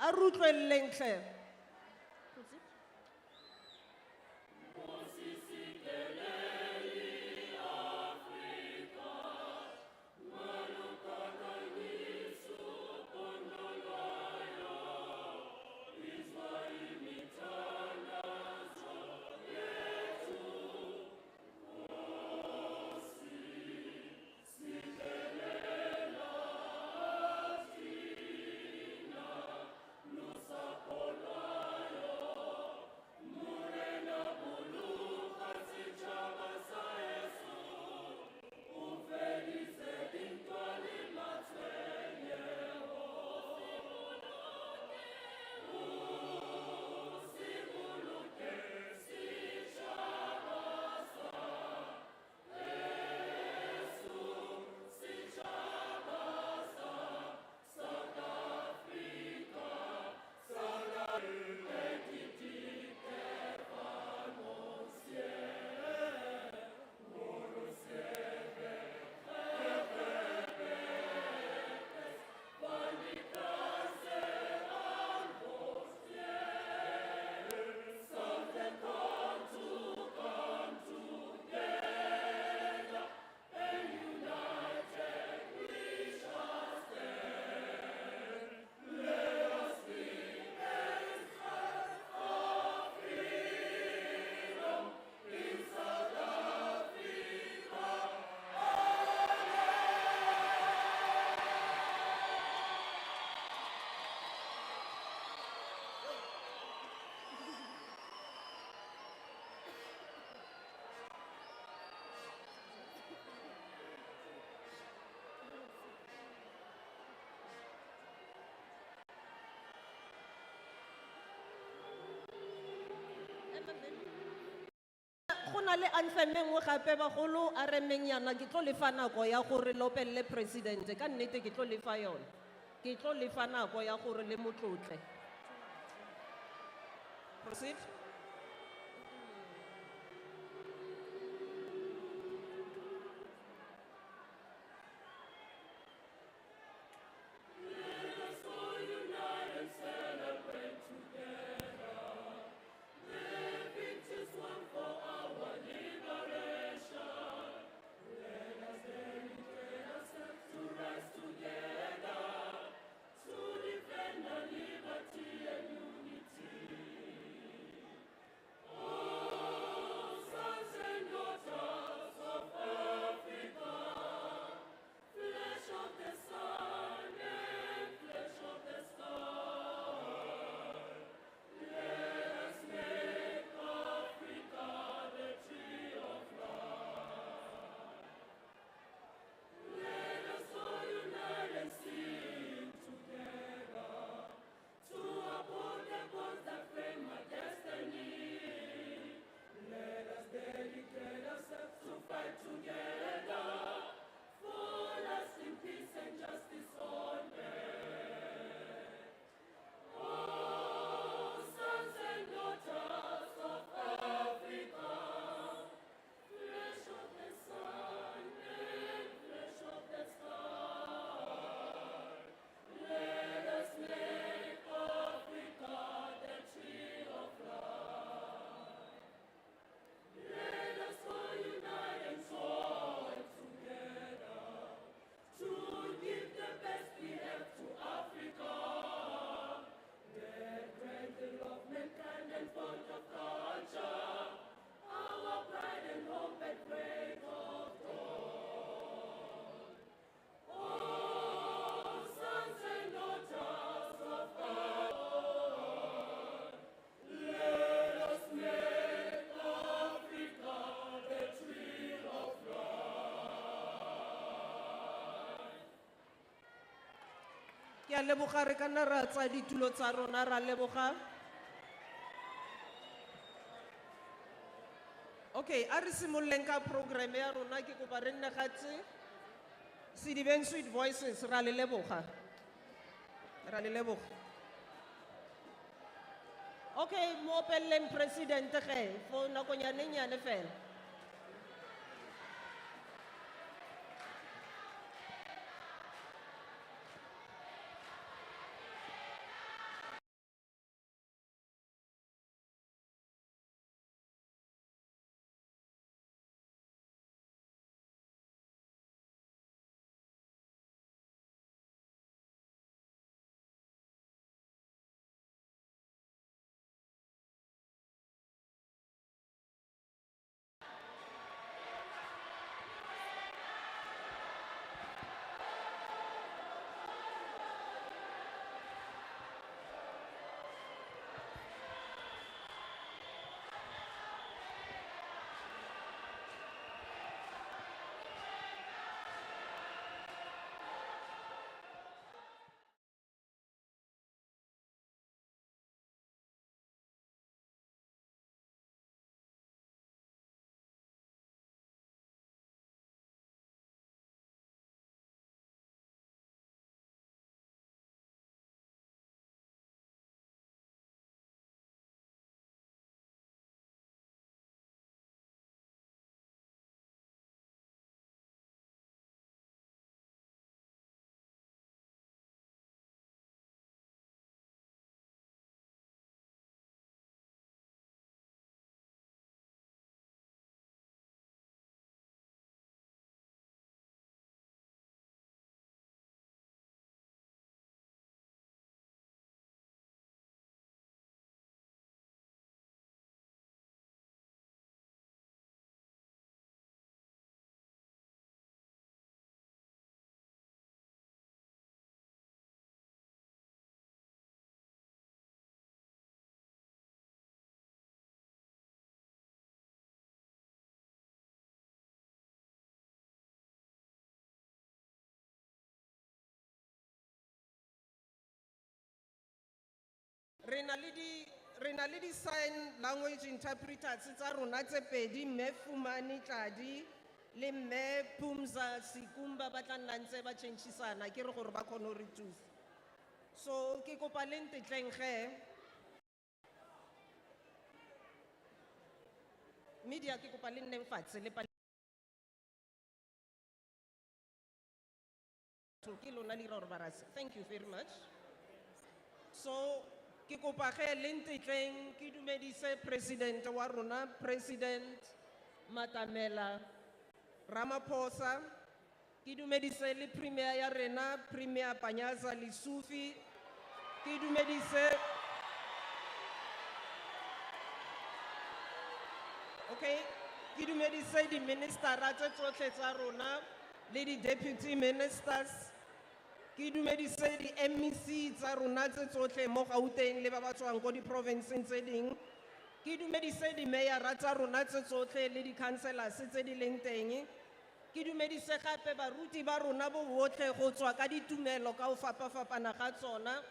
A re utlwelleng hle. Go na le anthem engwe gape bagolo a remeng yana ke tlo lefa nako ya gore le opelele president ka nnete ke tlo lefa yona. Ke tlo lefa nako ya gore le motlotle. Proceed. Ke a leboga re kana ra tsa ditulo tsa rona ra leboga. Okay, a re simololeng ka program ya rona ke kopa re nne gatse. Sedibeng Sweet Voices ra le leboga. Ra le leboga. Okay, mo opeleng president ge fo nakonyane nyane fela. re na le di-sign language interpreters tsa rona tse pedi, mme Fumane Tladi le mme Pumza Sikumba ba tla nna ntse ba tšhentšhisana ke re gore ba kgone go re thusa. So ke kopa le ntetleng ge media, ke kopa le nneng fatshe le ke lona le ira gore ba rase. Thank you very much. So ke kopa ge le ntetleng ke dumedise president wa rona, President Matamela Ramaphosa, ke dumedise le premier ya rena, Premier Panyaza Lesufi, ke dumedise okay, ke dumedise di ministera tse tsotlhe tsa rona le di deputy ministers, ke dumedise di MEC tsa rona tse tsotlhe mo Gauteng le ba ba tswang ko di provinceng tse ding, ke dumedise di mayor tsa rona tse tsotlhe le di councillors tse di leng teng, ke dumedise gape baruti ba rona bo botlhe go tswa ka ditumelo ka o fapa-fapana ga tsona,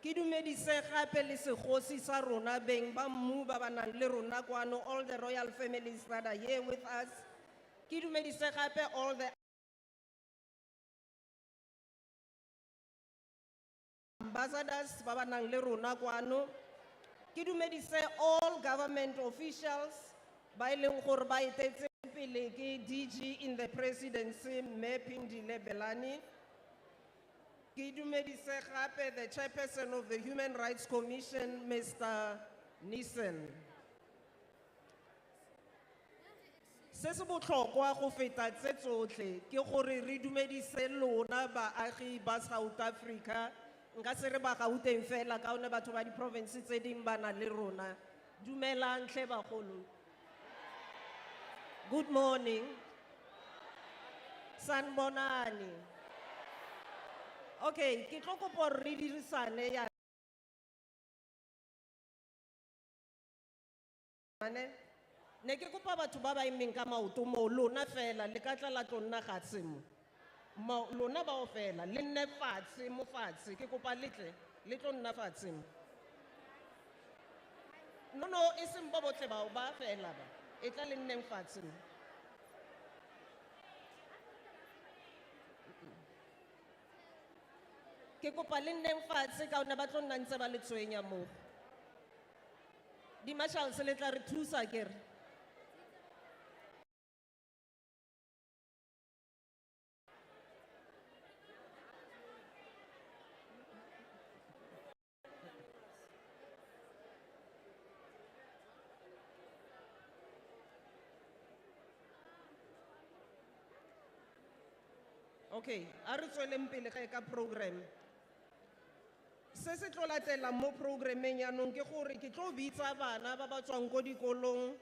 ke dumedise gape le segosi sa rona beng ba mmu ba ba nang le rona kwano, all the royal families that are here with us, ke dumedise gape all the ambassadors ba ba nang le rona kwano, ke dumedise all government officials ba e leng gore ba etetse pele ke DG in the presidency, mme Phindile Belani, ke dumedise gape the chairperson of the Human Rights Commission, Mr. Nissen. Se se botlhokwa go feta tse tsotlhe ke gore re dumedise lona baagi ba South Africa, nka se re ba Gauteng fela ka one batho ba di province tse ding ba na le rona. Dumelang hle bagolo. Good morning. Sanbonani. Okay, ke tlo kopa re dirisane ya ne ke kopa batho ba ba imeng ka maoto mo lona fela le ka tla la tlo nna gatshe mo lona ba o fela le nne fatshe mo fatshe, ke kopa le tlo nna fatshe mo. No e seng ba botle ba o ba fela ba e tla le nneng fatshe mo. Ke kopa le nneng fatshe ka one ba tlo nna ntse ba le tshwenya mo. Di marshals le tla re thusa kere. Okay, a re tsweleng pele ka program. Se se tlo latela mo programeng yanong ke gore ke tlo bitsa bana ba ba tswang ko dikolong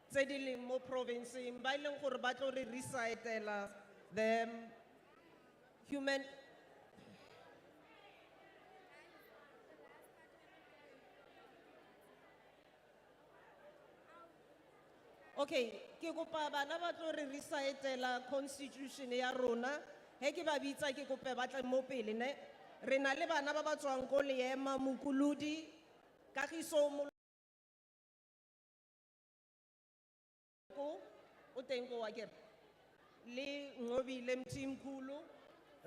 tse di leng mo provinceng ba e leng gore ba tlo re recitela the human. Okay, ke kopa bana ba tlo re recitela constitution ya rona. He ke ba bitsa ke kope ba tla mo pele ne. Re na le bana ba ba tswang ko Leema Mokolodi, Kagiso o teng ko wa kere le Ngobile Mthimkhulu,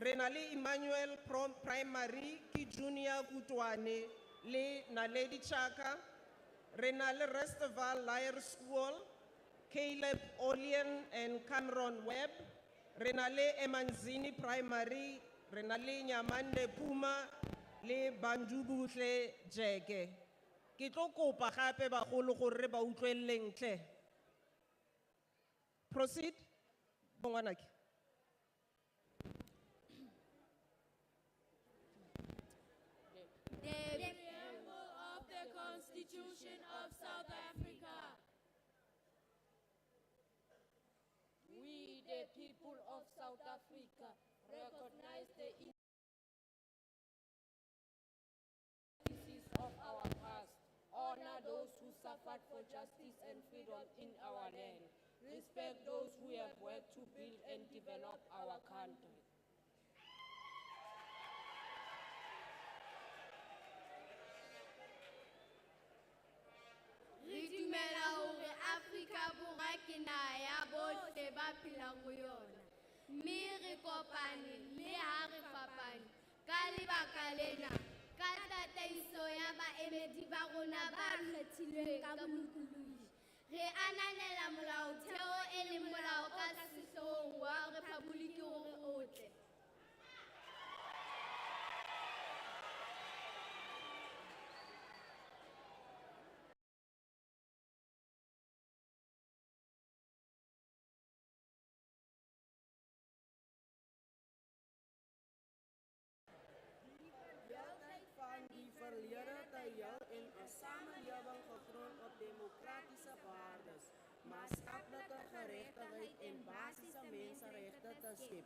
re na le Emmanuel Primary ke Junior Kutwane le Naledi Chaka, re na le Resteval Layer School, Caleb Olien and Cameron Webb, re na le Emanzini Primary, re na le Nyamande Puma le Banjubuhle Jeke. Ke tlo kopa gape bagolo gore re ba utlweleng tle. Proceed. Bongwanake. The preamble of the Constitution of South Africa. We, the people of South Africa, recognize the injustices of our past, honor those who suffered for justice and freedom in our land, respect those who have worked to build and develop our country. phelang ho yona. Mme re kopane le ha re fapane. Ka lebaka lena, ka tataiso ya baemedi ba rona ba kgethilweng ka bolokolohi, re ananela molaotheo e leng molao ka sehloohong wa Rephaboliki hore o tle. Van die verlede tijden in een samenleving gegrond op democratische waarden, maatschappelijke gerechtigheid en basisse mensenrechten te scheppen.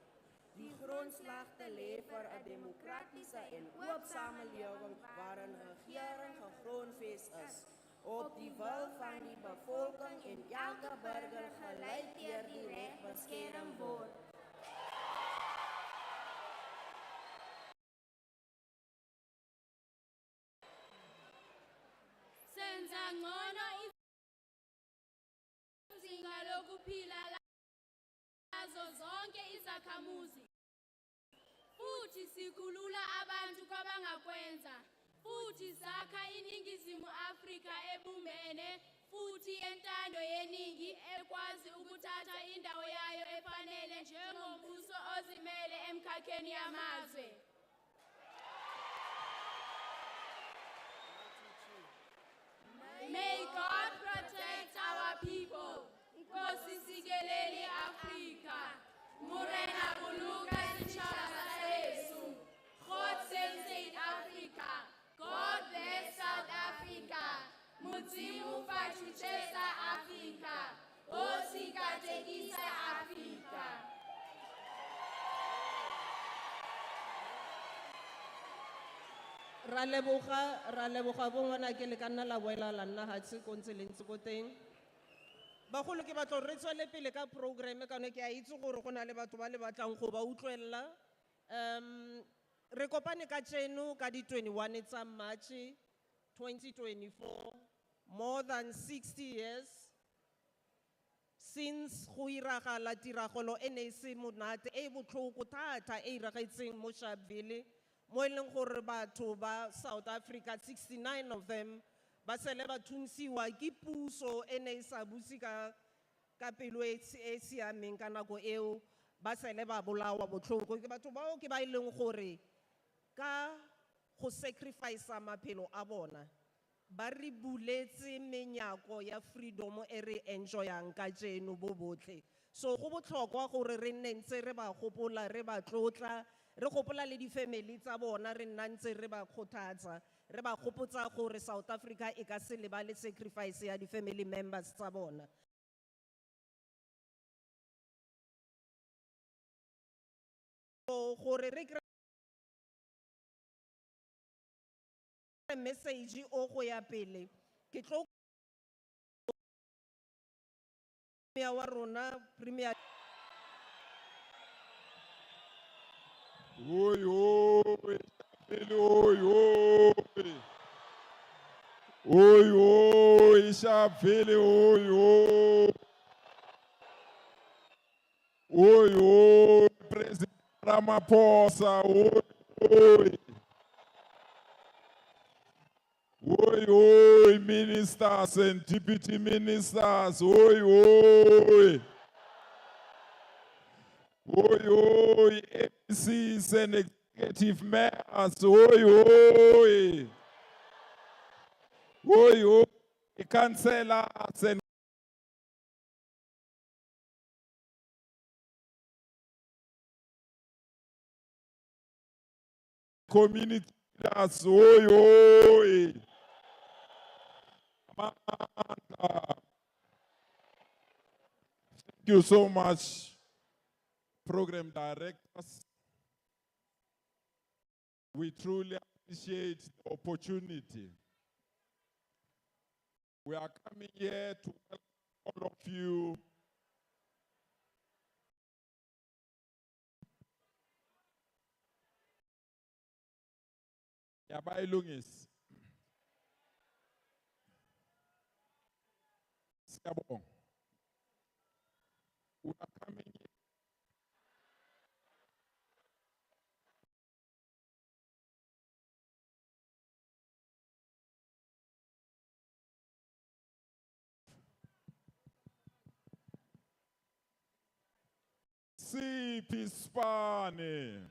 Die grondslag te leveren een democratische en open samenleving waar een regering gegrondvest is op die wil van die bevolking en elke burger gelijk deur die recht beschermd wordt. Senza ngcono izinga lokuphila lazo zonke izakhamuzi. Futhi sikhulula abantu kwabangakwenza. Futhi sakha iNingizimu Afrika ebumbene futhi entando yeningi ekwazi ukuthatha indawo yayo efanele njengombuso ozimele emkhakheni yamazwe. May God protect our people. Nkosi sikeleli Afrika. Morena buluka setjhaba sa heso. God save Africa. God bless South Africa. Modimo fatshutshesa Africa. Hosi katekisa Africa. Ra leboga bongwana ke le ka nna la boela la nna hatse ko ntse le ntse ko teng. Bagolo ke batla re tswele pele ka program ka ne ke a itse gore go na le batho ba le batlang go ba utlwella. Re kopane ka tseno ka di 21 tsa March 2024, more than 60 years since go iragala tiragalo e ne se monate e botlhoko thata e iragetseng mo Sharpville, mo e leng gore batho ba South Africa 69 of them ba sele ba thunsiwa ke puso e ne sa buse ka pelo e siameng ka nako eo, ba sele ba bolawa botlhoko ke batho bao ke ba ileng gore ka go sacrifice maphelo a bona ba re buletse menyako ya freedom e re enjoyang ka tseno bo botlhe. So go botlhokwa gore re nne ntse re ba gopola, re ba tlotla, re gopola le di family tsa bona, re nna ntse re ba kgothatsa, re ba gopotsa gore South Africa e ka se lebale sacrifice ya di family members tsa bona. So gore re message o go ya pele ke tlo wa rona premier. Oi, oi, oi, oi. Oi, oi, Sharpville, oi, oi. Oi, oi, presidente Ramaphosa, oi, oi. Oi, oi, ministers and deputy ministers, oi, oi. Oi, oi, MCs and executive mayors, oi, oi. Oi, oi, councillors and community leaders, oi, oi. Thank you so much, program directors. We truly appreciate the opportunity. We are coming here to welcome all of you Yabai Lungis. We are coming Sipispane.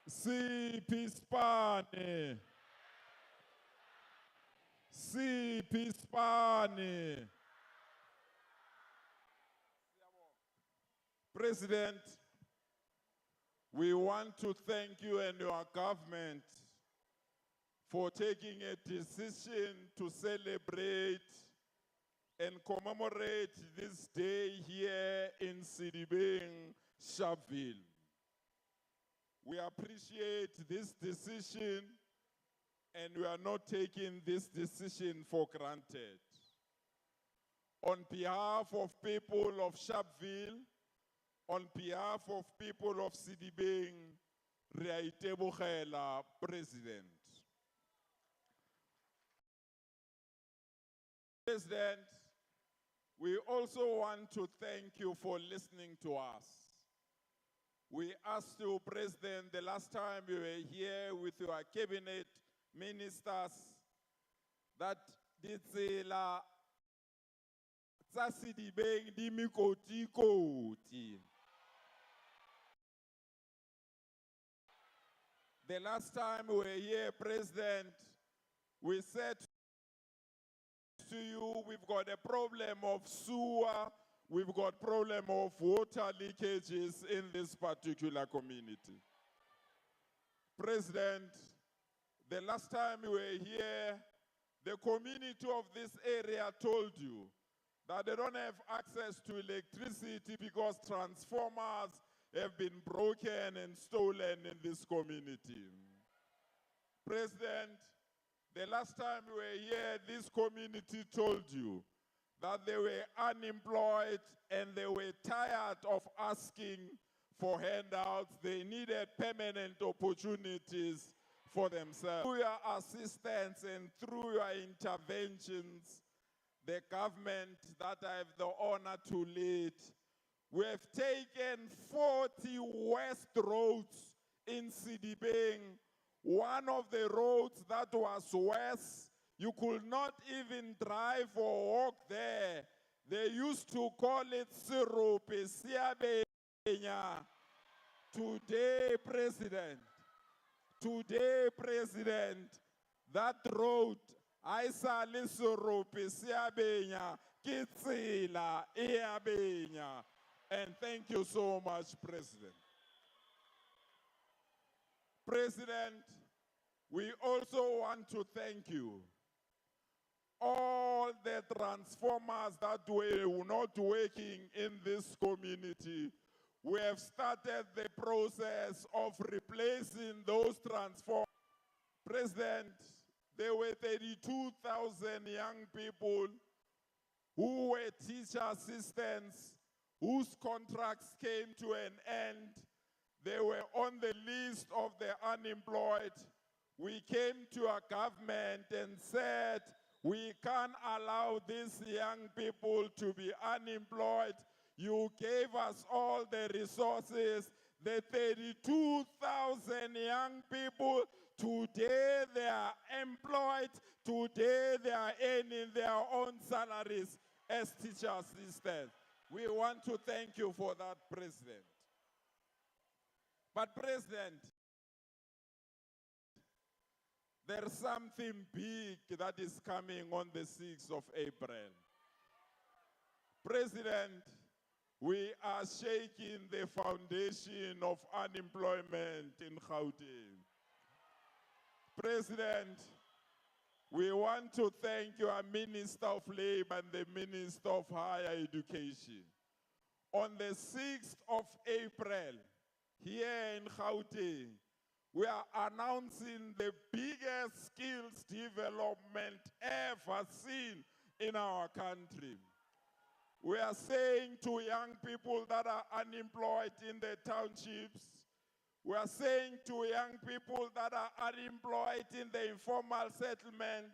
Sipispane. Sipispane. President, we want to thank you and your government for taking a decision to celebrate and commemorate this day here in Sidibeng, Sharpville. We appreciate this decision and we are not taking this decision for granted. On behalf of people of Sharpville, on behalf of people of Sidibeng, re a itebogela, President. President, we also want to thank you for listening to us. We asked you, President, the last time you were here with your cabinet ministers, that ditsela tsa Sidibeng di mikoti-koti. The last time we were here, President, we said to you, we've got a problem of sewer, we've got problem of water leakages in this particular community. President, the last time we were here, the community of this area told you that they don't have access to electricity because transformers have been broken and stolen in this community. President, the last time we were here, this community told you that they were unemployed and they were tired of asking for handouts. They needed permanent opportunities for themselves. Through your assistance and through your interventions, the government that I have the honor to lead, we have taken 40 west roads in Sidibeng. One of the roads that was west, you could not even drive or walk there. They used to call it Cyril Ramaphosa. Today, President, that road, I saw Cyril Ramaphosa, Kitsila, Iabenya. And thank you so much, President. President, we also want to thank you. All the transformers that were not working in this community, we have started the process of replacing those transformers. President, there were 32,000 young people who were teacher assistants whose contracts came to an end. They were on the list of the unemployed. We came to our government and said, we can't allow these young people to be unemployed. You gave us all the resources. The 32,000 young people, today they are employed. Today they are earning their own salaries as teacher assistants. We want to thank you for that, President. But President, there's something big that is coming on the 6th of April. President, we are shaking the foundation of unemployment in Gauteng. President, we want to thank your Minister of Labor and the Minister of Higher Education. On the 6th of April, here in Gauteng, we are announcing the biggest skills development ever seen in our country. We are saying to young people that are unemployed in the townships, we are saying to young people that are unemployed in the informal settlement,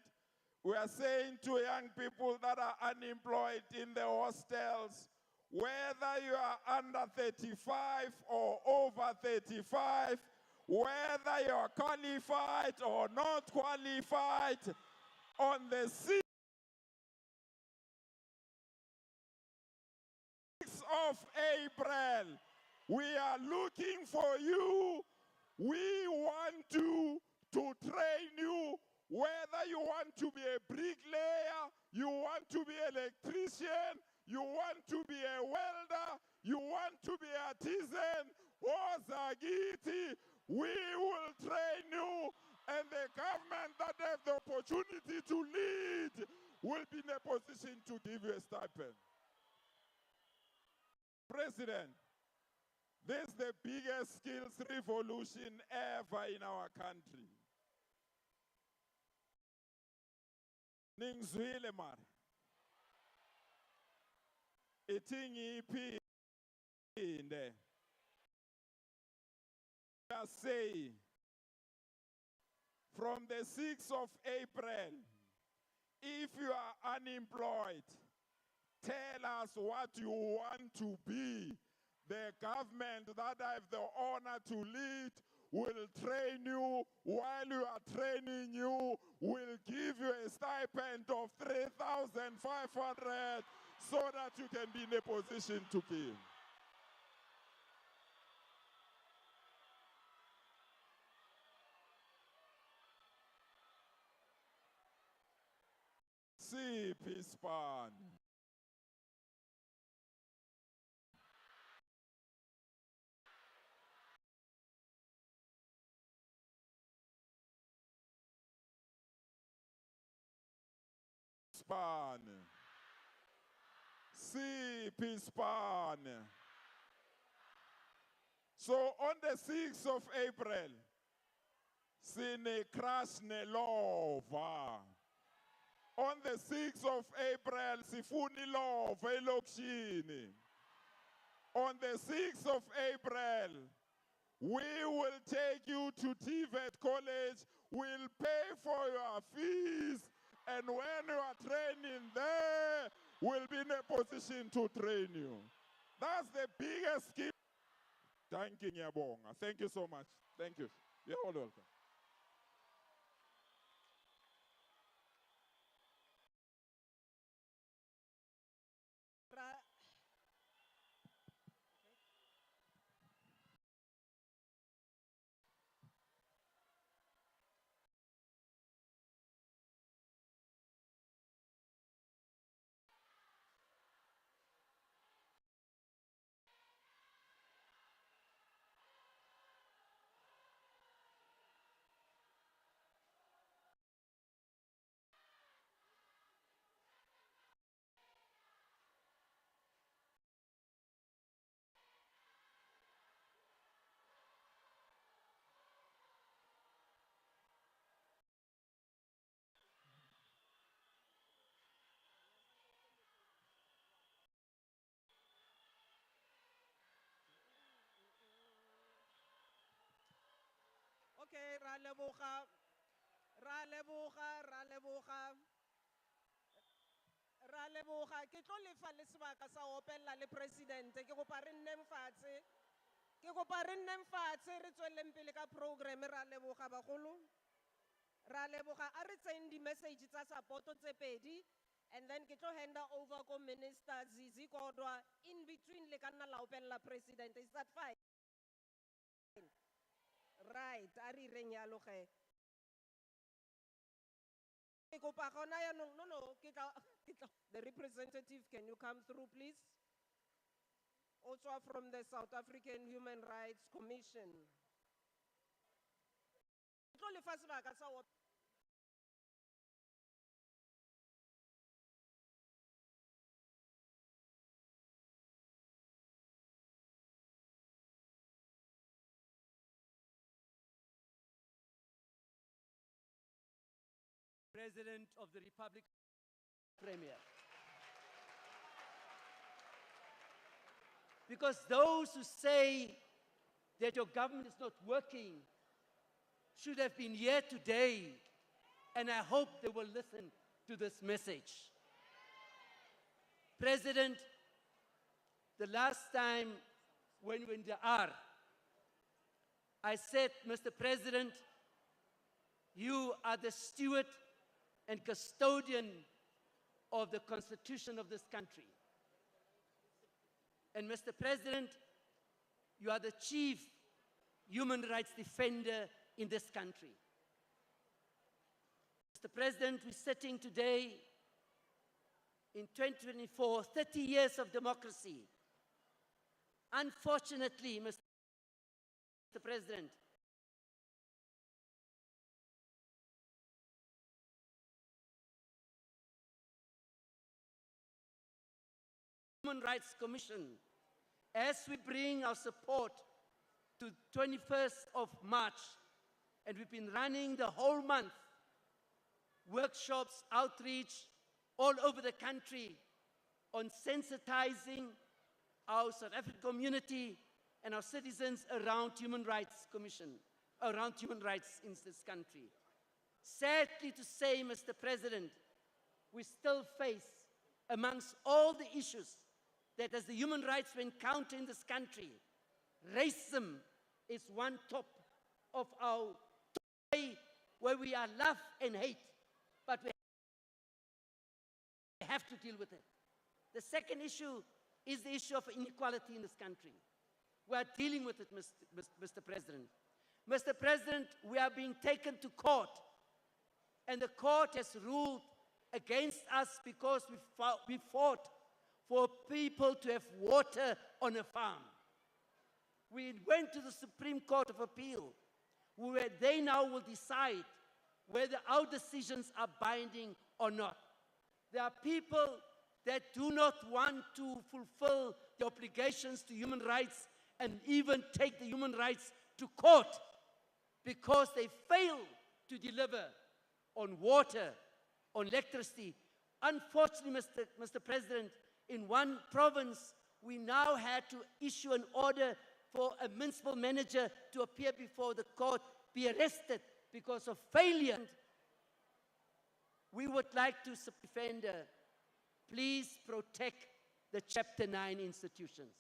we are saying to young people that are unemployed in the hostels, whether you are under 35 or over 35, whether you are qualified or not qualified, on the 6th of April, we are looking for you. We want to train you, whether you want to be a bricklayer, you want to be an electrician, you want to be a welder, you want to be artisan, or Zagiti, we will train you, and the government that has the opportunity to lead will be in a position to give you a stipend. President, this is the biggest skills revolution ever in our country. Ningzwile mar. Itingi ipinde. Just say, from the 6th of April, if you are unemployed, tell us what you want to be. The government that I have the honor to lead will train you. While you are training you, will give you a stipend of 3,500 so that you can be in a position to give. See, peace pan. Span. See, peace pan. So on the 6th of April, sine crash ne lova. On the 6th of April, sifuni lova elokishini. On the 6th of April, we will take you to TVET College. We'll pay for your fees. And when you are training there, we'll be in a position to train you. That's the biggest skill. Thank you, Nyabonga. Thank you so much. Thank you. You're all welcome. Okay, ra leboga. Ke tlo lefa le sebaka sa ho opella le presidente. Ke kopa re nneng fatshe. Re tswelleng pele ka program. Ra leboga bagolo. Ra leboga a re tseng di message tsa support tse pedi, and then ke tlo hand over ko Minister Zizi Kodwa in between le kana la opella president. Is that fine? Right, a re reng yalo ge. No, the representative, can you come through, please? Also from the South African Human Rights Commission. President of the Republic, Premier. Because those who say that your government is not working should have been here today, and I hope they will listen to this message. President, the last time when we were in the R, I said, Mr. President, you are the steward and custodian of the Constitution of this country. And Mr. President, you are the chief human rights defender in this country. Mr. President, we're sitting today in 2024, 30 years of democracy. Unfortunately, Mr. President, Human Rights Commission, as we bring our support to 21st of March, and we've been running the whole month, workshops, outreach, all over the country on sensitizing our South African community and our citizens around Human Rights Commission, around human rights in this country. Sadly to say, Mr. President, we still face, amongst all the issues that as the human rights we encounter in this country, racism is one top of our way where we are love and hate, but we have to deal with it. The second issue is the issue of inequality in this country. We are dealing with it, Mr. President. Mr. President, we are being taken to court, and the court has ruled against us because we fought for people to have water on a farm. We went to the Supreme Court of Appeal, where they now will decide whether our decisions are binding or not. There are people that do not want to fulfill the obligations to human rights and even take the human rights to court because they fail to deliver on water, on electricity. Unfortunately, Mr. President, in one province, we now had to issue an order for a municipal manager to appear before the court, be arrested because of failure. We would like to defend, please protect the Chapter 9 institutions.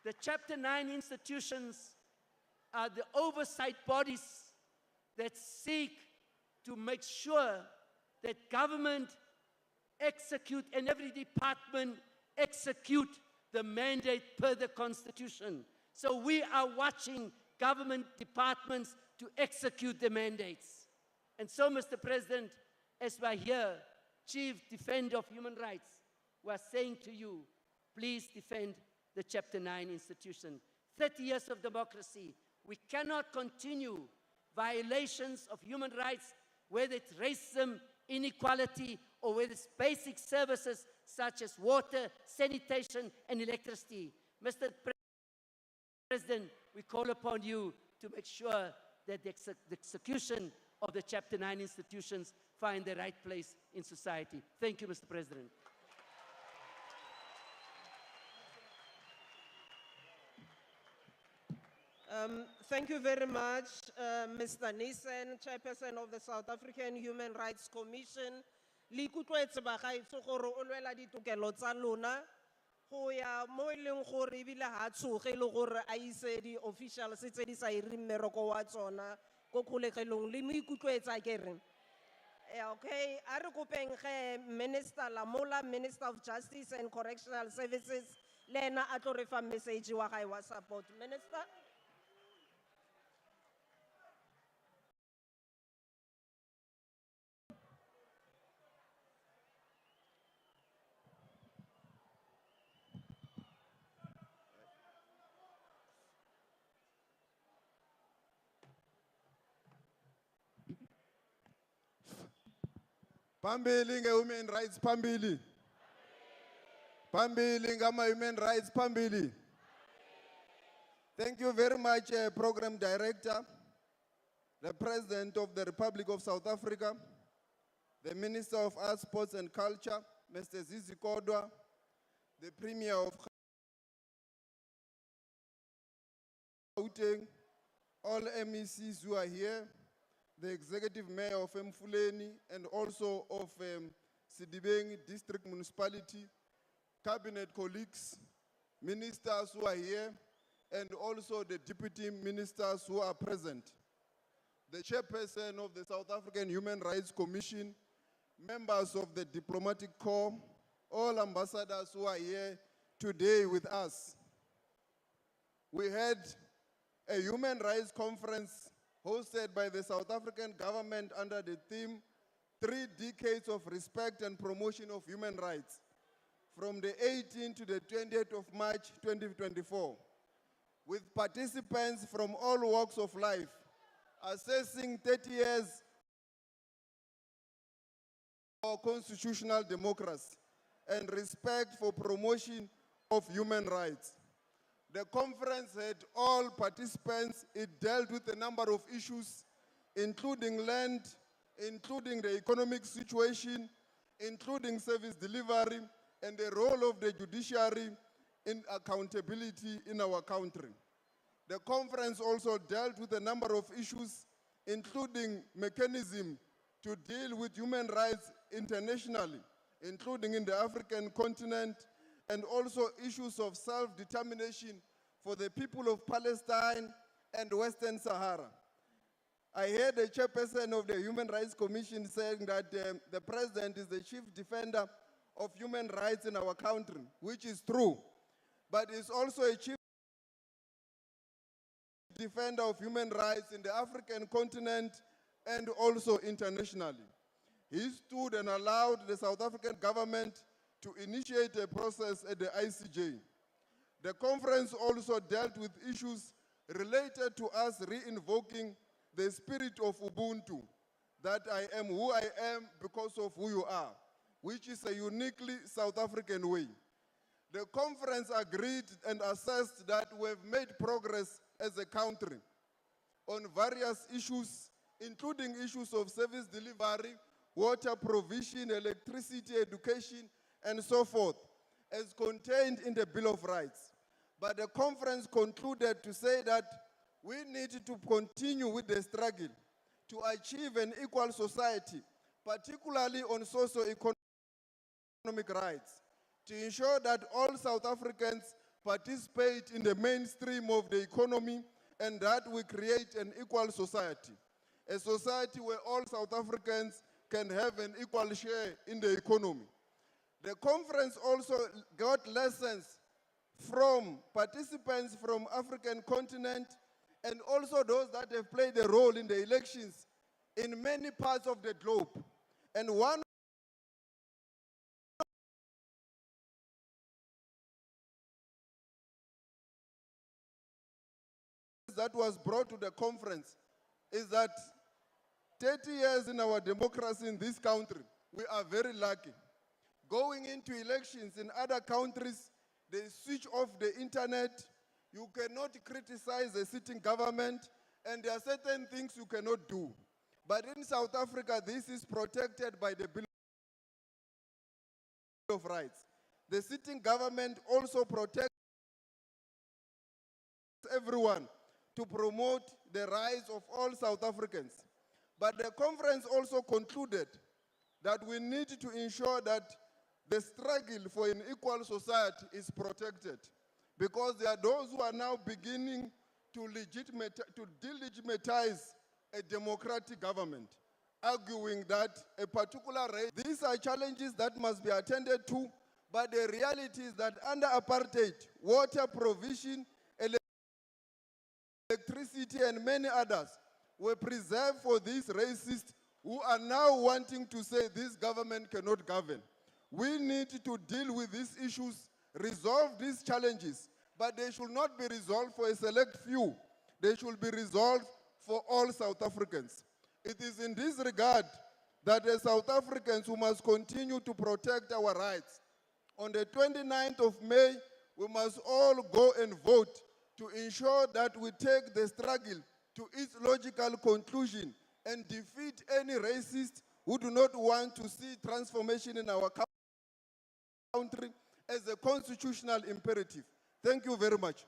The Chapter 9 institutions are the oversight bodies that seek to make sure that government execute and every department execute the mandate per the Constitution. So we are watching government departments to execute the mandates. And so, Mr. President, as we are here, Chief Defender of Human Rights, we are saying to you, please defend the Chapter 9 institution. 30 years of democracy. We cannot continue violations of human rights, whether it's racism, inequality, or whether it's basic services such as water, sanitation, and electricity. Mr. President, we call upon you to make sure that the execution of the Chapter 9 institutions find the right place in society. Thank you, Mr. President. Thank you very much, Mr. Nissen, Chairperson of the South African Human Rights Commission. Le ikutlwetse bagaetsho gore o lwela ditokelo tsa lona go ya mo e leng gore ebile ha tshoge le gore a ise di-officials tse di sa ireng mmereko wa tsona ko kgolegelong le mo ikutlwetsa kere. Okay, a re kopeng ge Minister Lamola, Minister of Justice and Correctional Services, le ena a tlo re fa message wa gae wa support. Minister? Phambili nge-human rights phambili. Phambili ngama-human rights phambili. Thank you very much, Program Director, the President of the Republic of South Africa, the Minister of Arts, Sports and Culture, Mr. Zizi Kodwa, the Premier of Gauteng, all MECs who are here, the Executive Mayor of Mfuleni and also of Sidibeng District Municipality, Cabinet colleagues, ministers who are here, and also the Deputy Ministers who are present. The Chairperson of the South African Human Rights Commission, members of the Diplomatic Corps, all ambassadors who are here today with us. We had a human rights conference hosted by the South African government under the theme 3 Decades of Respect and Promotion of Human Rights from the 18th to the 20th of March 2024, with participants from all walks of life, assessing 30 years of our constitutional democracy and respect for promotion of human rights. The conference had all participants. It dealt with a number of issues, including land, including the economic situation, including service delivery, and the role of the judiciary in accountability in our country. The conference also dealt with a number of issues, including mechanism to deal with human rights internationally, including in the African continent, and also issues of self-determination for the people of Palestine and Western Sahara. I heard the chairperson of the Human Rights Commission saying that the president is the chief defender of human rights in our country, which is true, but is also a chief defender of human rights in the African continent and also internationally. He stood and allowed the South African government to initiate a process at the ICJ. The conference also dealt with issues related to us re-invoking the spirit of Ubuntu, that I am who I am because of who you are, which is a uniquely South African way. The conference agreed and assessed that we have made progress as a country on various issues, including issues of service delivery, water provision, electricity, education, and so forth, as contained in the Bill of Rights. But the conference concluded to say that we need to continue with the struggle to achieve an equal society, particularly on socio-economic rights, to ensure that all South Africans participate in the mainstream of the economy and that we create an equal society, a society where all South Africans can have an equal share in the economy. The conference also got lessons from participants from African continent and also those that have played a role in the elections in many parts of the globe. And one that was brought to the conference is that 30 years in our democracy in this country, we are very lucky. Going into elections in other countries, they switch off the internet. You cannot criticize the sitting government, and there are certain things you cannot do. But in South Africa, this is protected by the Bill of Rights. The sitting government also protects everyone to promote the rights of all South Africans. But the conference also concluded that we need to ensure that the struggle for an equal society is protected, because there are those who are now beginning to delegitimize a democratic government, arguing that a particular race. These are challenges that must be attended to, but the reality is that under apartheid, water provision, electricity, and many others were preserved for these racists who are now wanting to say this government cannot govern. We need to deal with these issues, resolve these challenges, but they should not be resolved for a select few. They should be resolved for all South Africans. It is in this regard that as South Africans who must continue to protect our rights. On the 29th of May, we must all go and vote to ensure that we take the struggle to its logical conclusion and defeat any racists who do not want to see transformation in our country as a constitutional imperative. Thank you very much.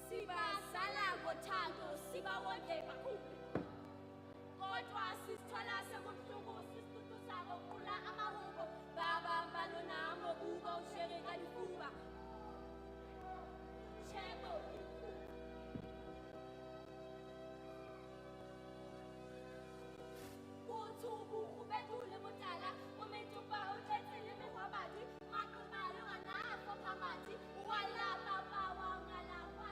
Sibasala ngothando sibawonge kakhulu kodwa sisithola sebuhlungu sisitutuza ngokukhula amahubo babamba nonamo kubo ushere kalifuba Chebo Uthubu ubethule mutala umuntu ba uthethele mehwabadi maqobalo nganafo phamathi uwalapha bawa ngalapha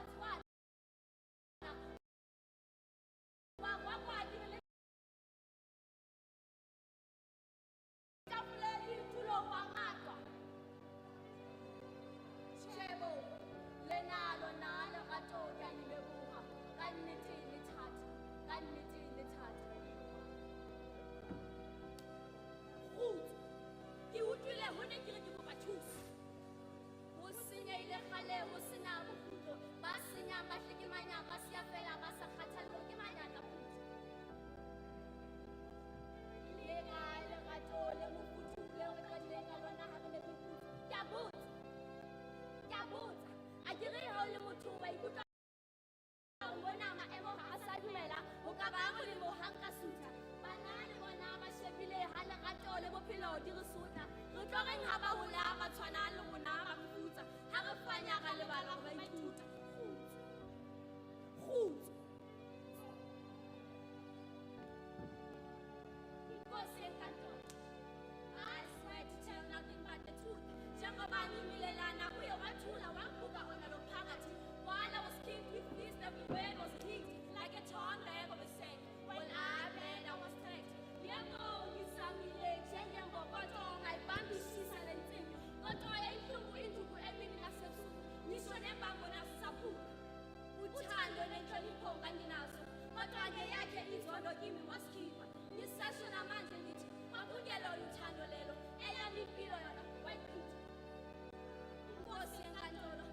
Inkosi enkantolo